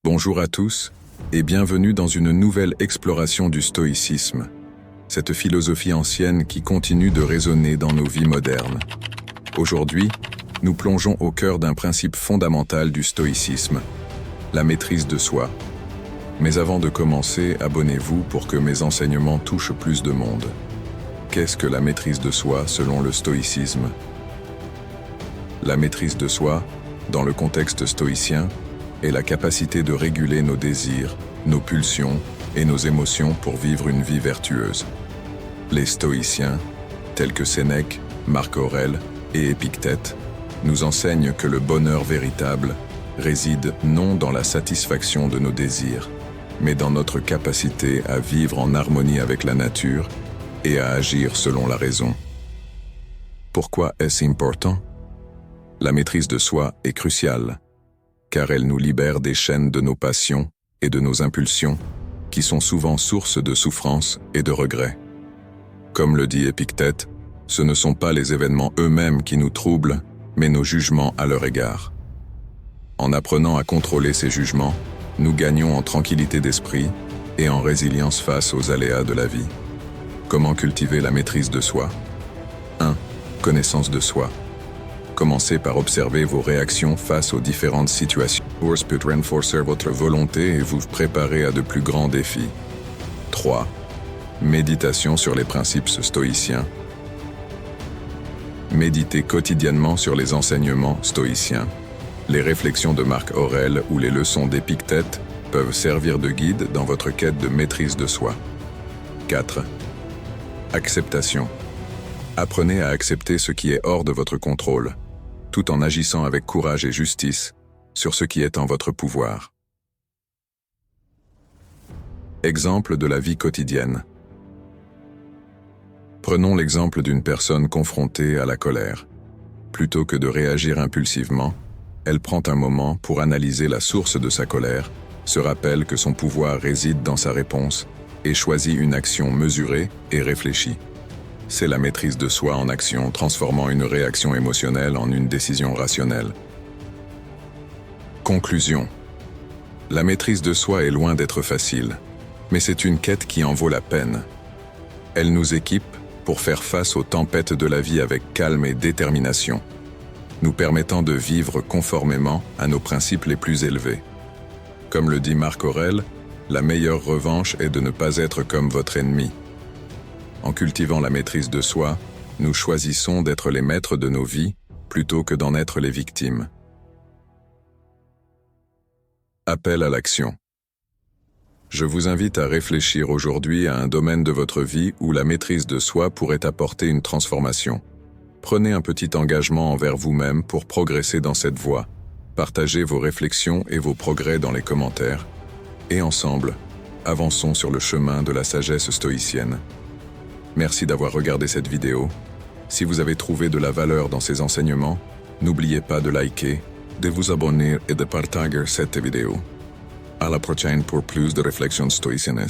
Bonjour à tous et bienvenue dans une nouvelle exploration du stoïcisme, cette philosophie ancienne qui continue de résonner dans nos vies modernes. Aujourd'hui, nous plongeons au cœur d'un principe fondamental du stoïcisme, la maîtrise de soi. Mais avant de commencer, abonnez-vous pour que mes enseignements touchent plus de monde. Qu'est-ce que la maîtrise de soi selon le stoïcisme? La maîtrise de soi, dans le contexte stoïcien, est la capacité de réguler nos désirs, nos pulsions et nos émotions pour vivre une vie vertueuse. Les stoïciens, tels que Sénèque, Marc Aurèle et Épictète, nous enseignent que le bonheur véritable réside non dans la satisfaction de nos désirs, mais dans notre capacité à vivre en harmonie avec la nature et à agir selon la raison. Pourquoi est-ce important? La maîtrise de soi est cruciale, car elle nous libère des chaînes de nos passions et de nos impulsions, qui sont souvent source de souffrance et de regrets. Comme le dit Épictète, ce ne sont pas les événements eux-mêmes qui nous troublent, mais nos jugements à leur égard. En apprenant à contrôler ces jugements, nous gagnons en tranquillité d'esprit et en résilience face aux aléas de la vie. Comment cultiver la maîtrise de soi? 1. Connaissance de soi. Commencez par observer vos réactions face aux différentes situations. Force peut renforcer votre volonté et vous préparer à de plus grands défis. 3. Méditation sur les principes stoïciens. Méditez quotidiennement sur les enseignements stoïciens. Les réflexions de Marc Aurèle ou les leçons d'Épictète peuvent servir de guide dans votre quête de maîtrise de soi. 4. Acceptation. Apprenez à accepter ce qui est hors de votre contrôle, tout en agissant avec courage et justice sur ce qui est en votre pouvoir. Exemple de la vie quotidienne. Prenons l'exemple d'une personne confrontée à la colère. Plutôt que de réagir impulsivement, elle prend un moment pour analyser la source de sa colère, se rappelle que son pouvoir réside dans sa réponse et choisit une action mesurée et réfléchie. C'est la maîtrise de soi en action, transformant une réaction émotionnelle en une décision rationnelle. Conclusion. La maîtrise de soi est loin d'être facile, mais c'est une quête qui en vaut la peine. Elle nous équipe pour faire face aux tempêtes de la vie avec calme et détermination, nous permettant de vivre conformément à nos principes les plus élevés. Comme le dit Marc Aurèle, la meilleure revanche est de ne pas être comme votre ennemi. En cultivant la maîtrise de soi, nous choisissons d'être les maîtres de nos vies plutôt que d'en être les victimes. Appel à l'action. Je vous invite à réfléchir aujourd'hui à un domaine de votre vie où la maîtrise de soi pourrait apporter une transformation. Prenez un petit engagement envers vous-même pour progresser dans cette voie. Partagez vos réflexions et vos progrès dans les commentaires. Et ensemble, avançons sur le chemin de la sagesse stoïcienne. Merci d'avoir regardé cette vidéo. Si vous avez trouvé de la valeur dans ces enseignements, n'oubliez pas de liker, de vous abonner et de partager cette vidéo. À la prochaine pour plus de réflexions stoïciennes.